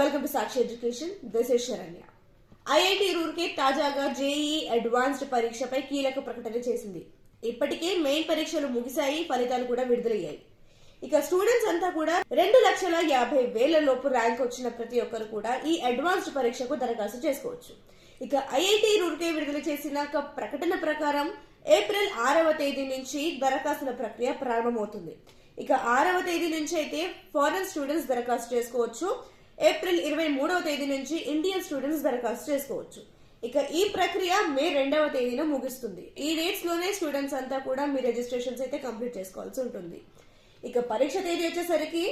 Welcome to Sakshi education. This is Saranya. IIT Roorkee తాజాగా JEE advanced పరీక్షపై కీలక ప్రకటన చేసింది. ఇప్పటికే మెయిన్ పరీక్షలు ముగిశాయి, ఫలితాలు కూడా విడుదలయ్యాయి. ఇక స్టూడెంట్స్ అంతా కూడా 2,50,000 లోపు ర్యాంక్ వచ్చిన ప్రతి ఒక్కరు కూడా ఈ అడ్వాన్స్డ్ పరీక్షకు దరఖాస్తు చేసుకోవచ్చు. ఇక ఐఐటి రూర్కే విడుదల చేసిన ప్రకటన ప్రకారం ఏప్రిల్ 6వ తేదీ నుంచి దరఖాస్తుల ప్రక్రియ ప్రారంభమవుతుంది. ఇక 6వ తేదీ నుంచి అయితే ఫారెన్ స్టూడెంట్స్ దరఖాస్తు చేసుకోవచ్చు. ఏప్రిల్ 23వ తేదీ నుంచి ఇండియన్ స్టూడెంట్స్ దరఖాస్తు చేసుకోవచ్చు. ఇక ఈ ప్రక్రియ మే 2వ తేదీన ముగుస్తుంది. ఈ డేట్స్ లోనే స్టూడెంట్స్ అంతా కూడా మీ రిజిస్ట్రేషన్స్ అయితే కంప్లీట్ చేసుకోవాల్సి ఉంటుంది. ఇక పరీక్ష తేదీ వచ్చేసరికి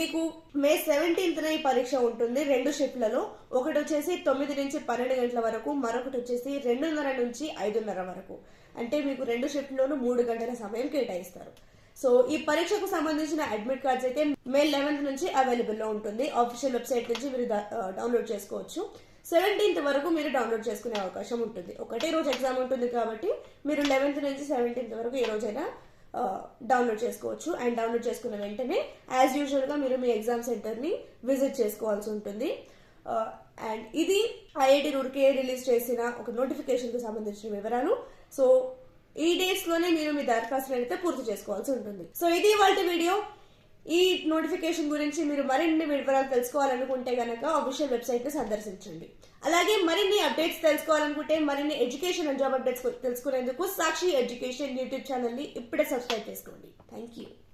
మీకు మే 17న ఈ పరీక్ష ఉంటుంది. 2 షిఫ్ట్లలో, ఒకటి వచ్చేసి 9 నుంచి 12 గంటల వరకు, మరొకటి వచ్చేసి 2:30 నుంచి 5:30 వరకు. అంటే మీకు 2 షిఫ్ట్లోనూ 3 గంటల సమయం కేటాయిస్తారు. సో ఈ పరీక్షకు సంబంధించిన అడ్మిట్ కార్డ్స్ అయితే మే 11th నుంచి అవైలబుల్ లో ఉంటుంది. ఆఫీషియల్ వెబ్సైట్ నుంచి మీరు డౌన్లోడ్ చేసుకోవచ్చు. 17th వరకు మీరు డౌన్లోడ్ చేసుకునే అవకాశం ఉంటుంది. ఒకటే రోజు ఎగ్జామ్ ఉంటుంది కాబట్టి మీరు 11th నుంచి 17th వరకు ఏ రోజైనా డౌన్లోడ్ చేసుకోవచ్చు. అండ్ డౌన్లోడ్ చేసుకున్న వెంటనే యాజ్ యూజువల్ గా మీరు మీ ఎగ్జామ్ సెంటర్ ని విజిట్ చేసుకోవాల్సి ఉంటుంది. అండ్ ఇది ఐఐటి రూర్కే రిలీజ్ చేసిన ఒక నోటిఫికేషన్ కు సంబంధించిన వివరాలు. సో ఈ డేట్స్ లోనే మీరు మీ దరఖాస్తులను అయితే పూర్తి చేసుకోవాల్సి ఉంటుంది. సో ఇది ఇవాల్టి వీడియో. ఈ నోటిఫికేషన్ గురించి మీరు మరిన్ని వివరాలు తెలుసుకోవాలనుకుంటే గనక ఆఫీషియల్ వెబ్సైట్ ని సందర్శించండి. అలాగే మరిన్ని అప్డేట్స్ తెలుసుకోవాలనుకుంటే, మరిన్ని ఎడ్యుకేషన్ అండ్ జాబ్ అప్డేట్స్ తెలుసుకునేందుకు సాక్షి ఎడ్యుకేషన్ యూట్యూబ్ ఛానల్ ని ఇప్పుడే సబ్స్క్రైబ్ చేసుకోండి. Thank you.